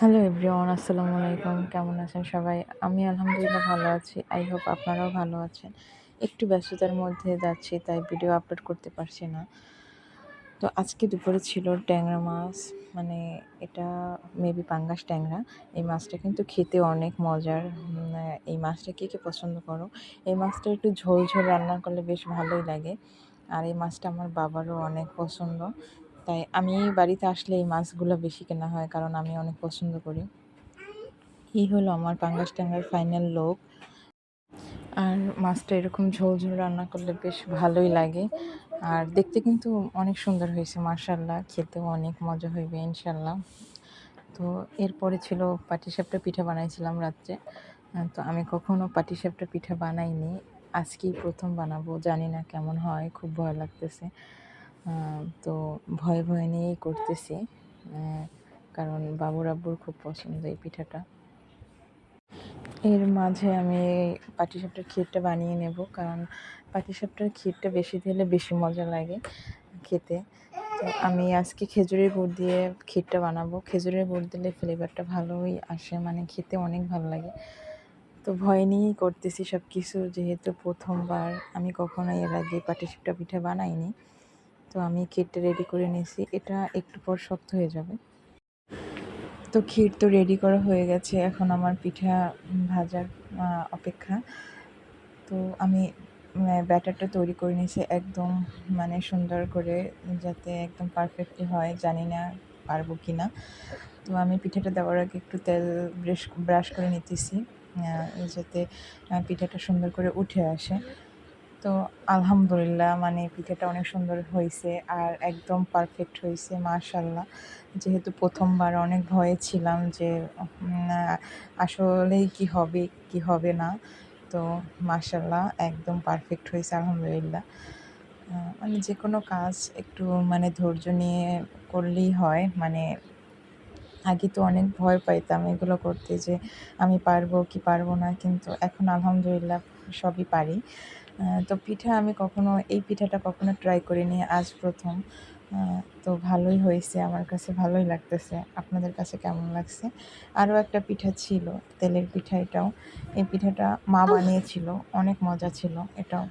Hello everyone, আসসালামু আলাইকুম। কেমন আছেন সবাই? আমি আলহামদুলিল্লাহ ভালো আছি। আই হোপ আপনারাও ভালো আছেন। একটু ব্যস্ততার মধ্যে যাচ্ছি, তাই ভিডিও আপলোড করতে পারছি না। তো আজকে দুপুরে ছিল ট্যাংরা মাছ, মানে এটা মেবি পাঙ্গাস ট্যাংরা। এই মাছটা কিন্তু খেতে অনেক মজার। এই মাছটা কে কে পছন্দ করো? এই মাছটা একটু ঝোল ঝোল রান্না করলে বেশ ভালোই লাগে। আর এই মাছটা আমার বাবারও অনেক পছন্দ। তাই আমি বাড়িতে আসলে এই মাছগুলো বেশি কেনা হয়, কারণ আমি অনেক পছন্দ করি। এই হলো আমার পাঙ্গাস ট্যাংরার ফাইনাল লুক। আর মাছটা এরকম ঝোল ঝোল রান্না করলে বেশ ভালোই লাগে। আর দেখতে কিন্তু অনেক সুন্দর হয়েছে মাশাআল্লাহ, খেতেও অনেক মজা হইবে ইনশাল্লাহ। তো এরপরে ছিল পাটিসাপটা পিঠা বানাইছিলাম রাত্রে। তো আমি কখনো পাটিসাপটা পিঠা বানাইনি, আজকেই প্রথম বানাবো। জানি না কেমন হয়, খুব ভয় লাগতেছে। তো ভয়ে ভয়ে নিয়েই করতেছি, কারণ বাবুর আব্বুর খুব পছন্দ এই পিঠাটা। এর মাঝে আমি পাটিসাপটার ক্ষীরটা বানিয়ে নেব, কারণ পাটিসাপটার ক্ষীরটা বেশি দিলে বেশি মজা লাগে খেতে। তো আমি আজকে খেজুরের গুড় দিয়ে ক্ষীরটা বানাবো। খেজুরের গুড় দিলে ফ্লেভারটা ভালোই আসে, মানে খেতে অনেক ভালো লাগে। তো ভয় নিয়েই করতেছি সব কিছু, যেহেতু প্রথমবার। আমি কখনো এর আগে পাটিসাপটা পিঠা বানাইনি। তো আমি ক্ষীরটা রেডি করে নিয়েছি, এটা একটু পর শক্ত হয়ে যাবে। তো ক্ষীর তো রেডি করা হয়ে গেছে, এখন আমার পিঠা ভাজার অপেক্ষা। তো আমি ব্যাটারটা তৈরি করে নিয়েছি একদম, মানে সুন্দর করে, যাতে একদম পারফেক্টলি হয়। জানি না পারবো কি না। তো আমি পিঠাটা দেওয়ার আগে একটু তেল ব্রাশ করে নিতেছি, যাতে পিঠাটা সুন্দর করে উঠে আসে। তো আলহামদুলিল্লাহ, মানে পিঠাটা অনেক সুন্দর হয়েছে আর একদম পারফেক্ট হয়েছে মাশাআল্লাহ। যেহেতু প্রথমবার অনেক ভয়ে ছিলাম যে আসলেই কি হবে কি হবে না। তো মাশাআল্লাহ একদম পারফেক্ট হয়েছে আলহামদুলিল্লাহ। মানে যে কোনো কাজ একটু মানে ধৈর্য নিয়ে করলেই হয়। মানে আগে তো অনেক ভয় পাইতাম এগুলো করতে, যে আমি পারবো কি পারবো না, কিন্তু এখন আলহামদুলিল্লাহ সবই পারি। তো পিঠা আমি এই পিঠাটা কখনো ট্রাই করিনি, আজ প্রথম। তো ভালোই হয়েছে, আমার কাছে ভালোই লাগতেছে। আপনাদের কাছে কেমন লাগছে? আরও একটা পিঠা ছিল, তেলের পিঠা। এই পিঠাটা মা বানিয়েছিল, অনেক মজা ছিল এটাও।